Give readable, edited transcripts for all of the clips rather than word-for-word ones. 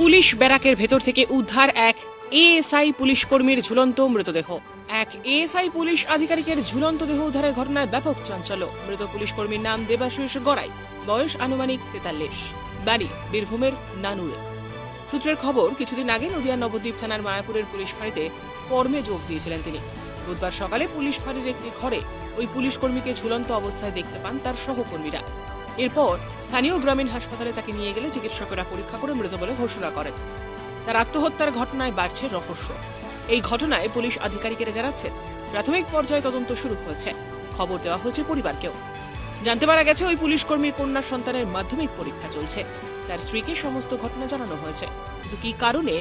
Police ব্যারাকের ভেতর থেকে উদ্ধার এক এএসআই পুলিশ কর্মীর ঝুলন্ত মৃতদেহ। এক এএসআই পুলিশ আধিকারিকের ঝুলন্ত দেহ উদ্ধারের ঘটনায় ব্যাপক চাঞ্চল্য। মৃত পুলিশ কর্মীর নাম দেবাশিস গড়াই, বয়স আনুমানিক 43, বাড়ি বীরভূমের নানুরে। সূত্রের খবর, কিছুদিন আগে নদিয়া নবদ্বীপ থানার মায়াপুরের পুলিশ ফাঁড়িতে কর্মে যোগ দিয়েছিলেন তিনি। বুধবার সকালে পুলিশ ফাঁড়ির একটি ঘরে ওই পুলিশ কর্মীকে ঝুলন্ত অবস্থায় দেখতে পান তার সহকর্মীরা। এরপর স্থানীয় গ্রামীণ হাসপাতালে তাকে নিয়ে গেলে চিকিৎসকেরা পরীক্ষা করে মৃত বলে ঘোষণা করেন। তার আত্মহত্যার ঘটনায় বাড়ছে রহস্য। এই ঘটনায় পুলিশ আধিকারিকেরা জানাচ্ছেন, প্রাথমিক পর্যায়ে তদন্ত শুরু হয়েছে। খবর দেওয়া হয়েছে পরিবারকেও। জানতে পারা গেছে, ওই পুলিশ কর্মীর কন্যা সন্তানের মাধ্যমিক পরীক্ষা চলছে। তার স্ত্রীকে সমস্ত ঘটনা জানানো হয়েছে। কিন্তু কি কারণে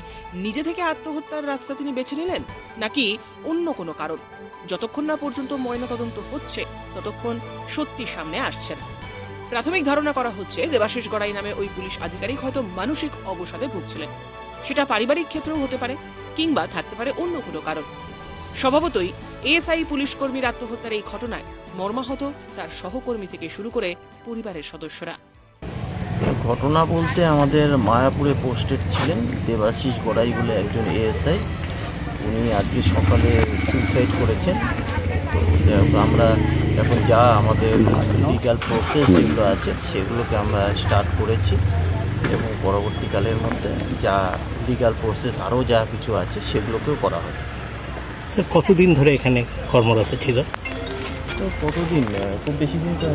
নিজে থেকে আত্মহত্যার রাস্তা তিনি বেছে নিলেন, নাকি অন্য কোনো কারণ, যতক্ষণ না পর্যন্ত ময়নাতদন্ত হচ্ছে ততক্ষণ সত্যি সামনে আসছে না। প্রাথমিক ধারণা করা হচ্ছে, দেবাশিস গড়াই নামে ওই পুলিশ আধিকারিক হয়তো মানসিক অবসাদে ভুগছিলেন। সেটা পারিবারিক ক্ষেত্রেও হতে পারে, কিংবা থাকতে পারে অন্য কোনো কারণ। স্বভাবতই এএসআই পুলিশ কর্মীর আত্মহত্যার এই ঘটনায় মর্মাহত তার সহকর্মী থেকে শুরু করে পরিবারের সদস্যরা। ঘটনা বলতে, আমাদের মায়াপুরে পোস্টেড ছিলেন দেবাশিস গড়াই বলে একজন এএসআই। উনি আজকে সকালে সুইসাইড করেছেন। তো আমরা এখন যা আমাদের লিগ্যাল প্রসেস যেগুলো আছে সেগুলোকে আমরা স্টার্ট করেছি, এবং পরবর্তীকালের মধ্যে যা লিগ্যাল প্রসেস আরও যা কিছু আছে সেগুলোকেও করা হবে। স্যার, কতদিন ধরে এখানে কর্মরত ছিল? তো কতদিন, খুব বেশি দিন তো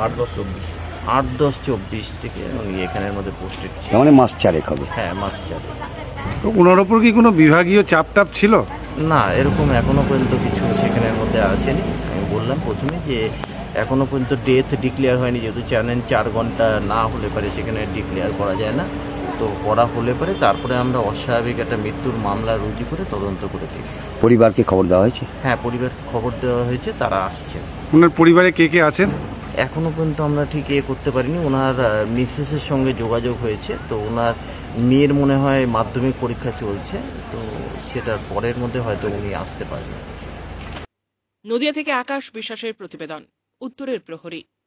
8-10-24 থেকে উনি এখানের মধ্যে পোস্টেড ছিল। মানে মাস চারেক হবে? হ্যাঁ, মাস চারেক। তো ওনার ওপর কি কোনো বিভাগীয় চাপ ছিল? না, এরকম এখনো পর্যন্ত কিছু সেখানের মধ্যে আসেনি। আমি বললাম প্রথমে যে এখনো পর্যন্ত ডেথ ডিক্লেয়ার হয়নি, যেহেতু জানেন 4 ঘন্টা না হলে পারে সেখানে ডিক্লেয়ার করা যায় না। তো করা হলে পারে তারপরে আমরা অস্বাভাবিক একটা মৃত্যুর মামলা রুজু করে তদন্ত করে দিই। পরিবারকে খবর দেওয়া হয়েছে? হ্যাঁ, পরিবারকে খবর দেওয়া হয়েছে, তারা আসছে। ওনার পরিবারে কে কে আছেন? এখনো পর্যন্ত আমরা ঠিক করতে পারিনি। ওনার মিসেসের সঙ্গে যোগাযোগ হয়েছে। তো ওনার মেয়ের মনে হয় মাধ্যমিক পরীক্ষা চলছে, তো সেটার পরের মধ্যে হয়তো উনি আসতে পারবেন। নদিয়া থেকে আকাশ বিশ্বাসের প্রতিবেদন, উত্তরের প্রহরী।